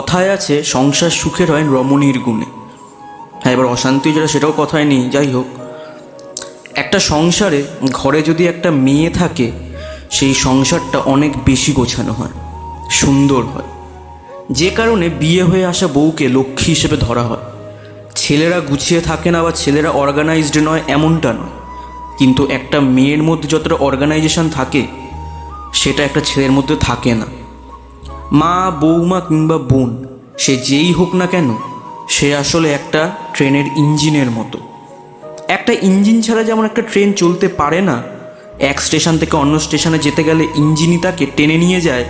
কথায় আছে সংসার সুখের হয় রমণীর গুণে। হ্যাঁ, এবার অশান্তি যেটা সেটাও কথায় নেই। যাই হোক, একটা সংসারে ঘরে যদি একটা মেয়ে থাকে, সেই সংসারটা অনেক বেশি গোছানো হয়, সুন্দর হয়। যে কারণে বিয়ে হয়ে আসা বউকে লক্ষ্মী হিসেবে ধরা হয়। ছেলেরা গুছিয়ে থাকে না বা ছেলেরা অর্গানাইজড নয় এমনটা নয়, কিন্তু একটা মেয়ের মধ্যে যতটা অর্গানাইজেশন থাকে সেটা একটা ছেলের মধ্যে থাকে না। মা, বৌমা কিংবা বোন, সে যেই হোক না কেন, সে আসলে একটা ট্রেনের ইঞ্জিনের মতো। একটা ইঞ্জিন ছাড়া যেমন একটা ট্রেন চলতে পারে না, এক স্টেশন থেকে অন্য স্টেশনে যেতে গেলে ইঞ্জিনই তাকে টেনে নিয়ে যায়,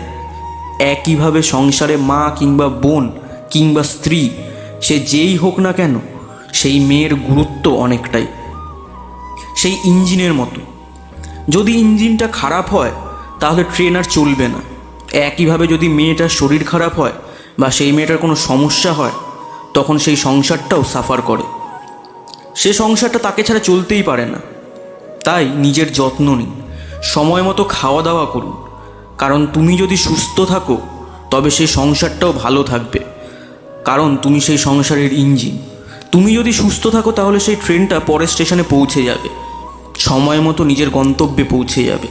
একইভাবে সংসারে মা কিংবা বোন কিংবা স্ত্রী, সে যেই হোক না কেন, সেই মেয়ের গুরুত্ব অনেকটাই সেই ইঞ্জিনের মতো। যদি ইঞ্জিনটা খারাপ হয় তাহলে ট্রেন আর চলবে না। একইভাবে যদি মেয়েটার শরীর খারাপ হয় বা সেই মেয়েটার কোনো সমস্যা হয়, তখন সেই সংসারটাও সাফার করে। সে সংসারটা তাকে ছাড়া চলতেই পারে না। তাই নিজের যত্ন নিন, সময় মতো খাওয়া দাওয়া করুন, কারণ তুমি যদি সুস্থ থাকো তবে সেই সংসারটাও ভালো থাকবে, কারণ তুমি সেই সংসারের ইঞ্জিন। তুমি যদি সুস্থ থাকো তাহলে সেই ট্রেনটা পরের স্টেশনে পৌঁছে যাবে, সময় মতো নিজের গন্তব্যে পৌঁছে যাবে।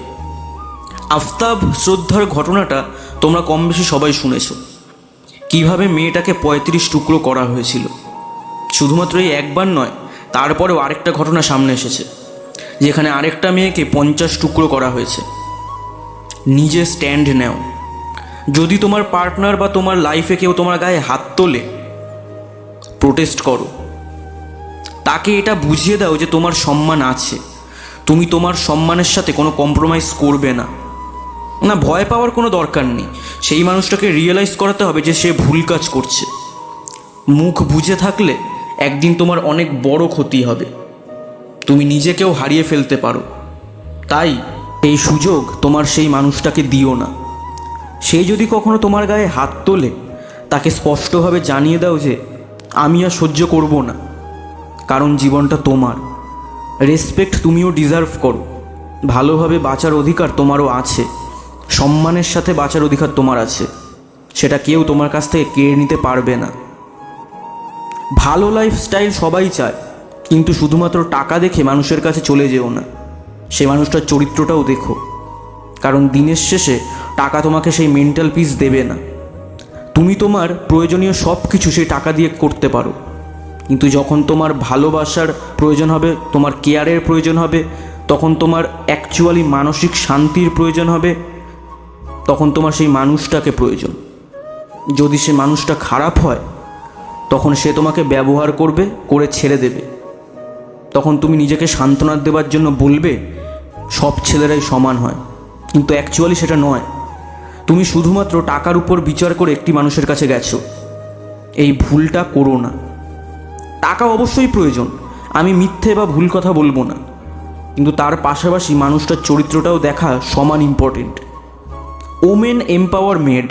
আফতাব শ্রদ্ধার ঘটনাটা তোমরা কম বেশি সবাই শুনেছ, কিভাবে মেয়েটাকে 35 টুকরো করা হয়েছিল। শুধুমাত্র এই একবার নয়, তারপরেও আরেকটা ঘটনা সামনে এসেছে, যেখানে আরেকটা মেয়েকে 50 টুকরো করা হয়েছে। নিজে স্ট্যান্ড নেও। যদি তোমার পার্টনার বা তোমার লাইফে কেউ তোমার গায়ে হাত তোলে, প্রোটেস্ট করো। তাকে এটা বুঝিয়ে দাও যে তোমার সম্মান আছে, তুমি তোমার সম্মানের সাথে কোনো কম্প্রোমাইজ করবে না। না, ভয় পাওয়ার কোনো দরকার নেই। সেই মানুষটাকে রিয়েলাইজ করাতে হবে যে সে ভুল কাজ করছে। মুখ বুজে থাকলে একদিন তোমার অনেক বড় ক্ষতি হবে, তুমি নিজেকেও হারিয়ে ফেলতে পারো। তাই এই সুযোগ তোমার সেই মানুষটাকে দিও না। সে যদি কখনো তোমার গায়ে হাত তোলে, তাকে স্পষ্টভাবে জানিয়ে দাও যে আমি আর সহ্য করব না, কারণ জীবনটা তোমার। রেসপেক্ট তুমিও ডিজার্ভ করো। ভালোভাবে বাঁচার অধিকার তোমারও আছে, সম্মানের সাথে বাঁচার অধিকার তোমার আছে, সেটা কেউ তোমার কাছ থেকে কেড়ে নিতে পারবে না। ভালো লাইফস্টাইল সবাই চায়, কিন্তু শুধুমাত্র টাকা দেখে মানুষের কাছে চলে যেও না, সে মানুষটার চরিত্রটাও দেখো, কারণ দিনের শেষে টাকা তোমাকে সেই মেন্টাল পিস দেবে না। তুমি তোমার প্রয়োজনীয় সব কিছু সেই টাকা দিয়ে করতে পারো, কিন্তু যখন তোমার ভালোবাসার প্রয়োজন হবে, তোমার কেয়ারের প্রয়োজন হবে, তখন তোমার অ্যাকচুয়ালি মানসিক শান্তির প্রয়োজন হবে, তখন তোমার সেই মানুষটাকে প্রয়োজন। যদি সে মানুষটা খারাপ হয়, তখন সে তোমাকে ব্যবহার করবে, করে ছেড়ে দেবে। তখন তুমি নিজেকে সান্ত্বনা দেওয়ার জন্য বলবে সব ছেলেরাই সমান হয়, কিন্তু অ্যাকচুয়ালি সেটা নয়। তুমি শুধুমাত্র টাকার উপর বিচার করে একটি মানুষের কাছে গেছো। এই ভুলটা করো না। টাকা অবশ্যই প্রয়োজন, আমি মিথ্যে বা ভুল কথা বলবো না, কিন্তু তার পাশাপাশি মানুষটার চরিত্রটাও দেখা সমান important. Women empowerment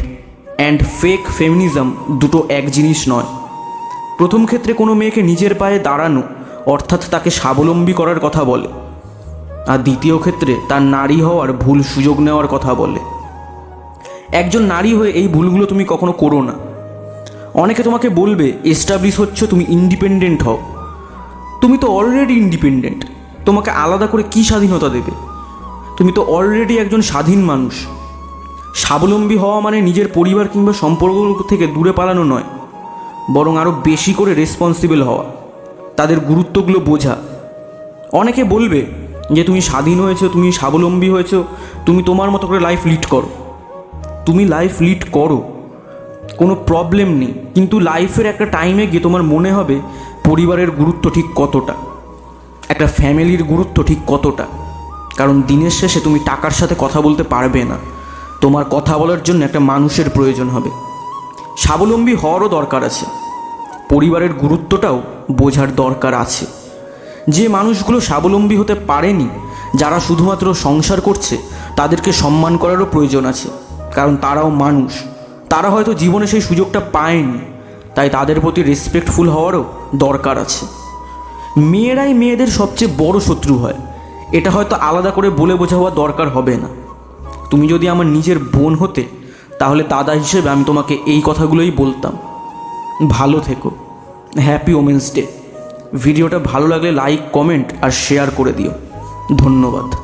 and fake feminism দুটো এক জিনিস নয়। প্রথম ক্ষেত্রে কোনো মেয়েকে নিজের পায়ে দাঁড়ানো, অর্থাৎ তাকে স্বাবলম্বী করার কথা বলে, আর দ্বিতীয় ক্ষেত্রে তার নারী হওয়ার ভুল সুযোগ নেওয়ার কথা বলে। একজন নারী হয়ে এই ভুলগুলো তুমি কখনো করো না। অনেকে তোমাকে বলবে এস্টাবলিশ হচ্ছ, তুমি ইন্ডিপেন্ডেন্ট হও। তুমি তো অলরেডি ইন্ডিপেন্ডেন্ট, তোমাকে আলাদা করে কি স্বাধীনতা দেবে? তুমি তো অলরেডি একজন স্বাধীন মানুষ। স্বাবলম্বী হওয়া মানে নিজের পরিবার কিংবা সম্পর্কগুলো থেকে দূরে পালানো নয়, বরং আরও বেশি করে রেসপন্সিবল হওয়া, তাদের গুরুত্বগুলো বোঝা। অনেকে বলবে যে তুমি স্বাধীন হয়েছো, তুমি স্বাবলম্বী হয়েছো, তুমি তোমার মতো করে লাইফ লিড করো। তুমি লাইফ লিড করো, কোনো প্রবলেম নেই, কিন্তু লাইফের একটা টাইমে গিয়ে তোমার মনে হবে পরিবারের গুরুত্ব ঠিক কতটা, একটা ফ্যামিলির গুরুত্ব ঠিক কতটা। কারণ দিনের শেষে তুমি টাকার সাথে কথা বলতে পারবে না, তোমার কথা বলার জন্য একটা মানুষের প্রয়োজন হবে। স্বাবলম্বী হওয়ারও দরকার আছে, পরিবারের গুরুত্বটাও বোঝার দরকার আছে। যে মানুষগুলো স্বাবলম্বী হতে পারেনি, যারা শুধুমাত্র সংসার করছে, তাদেরকে সম্মান করারও প্রয়োজন আছে, কারণ তারাও মানুষ। তারা হয়তো জীবনে সেই সুযোগটা পায়নি, তাই তাদের প্রতি রেসপেক্টফুল হওয়ারও দরকার আছে। মেয়েরাই মেয়েদের সবচেয়ে বড় শত্রু হয়, এটা হয়তো আলাদা করে বলে বোঝাবার দরকার হবে না। তুমি যদি আমার নিজের বোন হতে, তাহলে দাদা হিসেবে আমি তোমাকে এই কথাগুলোই বলতাম। ভালো থেকো। Happy women's day. ভিডিওটা ভালো লাগলে লাইক, কমেন্ট আর শেয়ার করে দিও। ধন্যবাদ।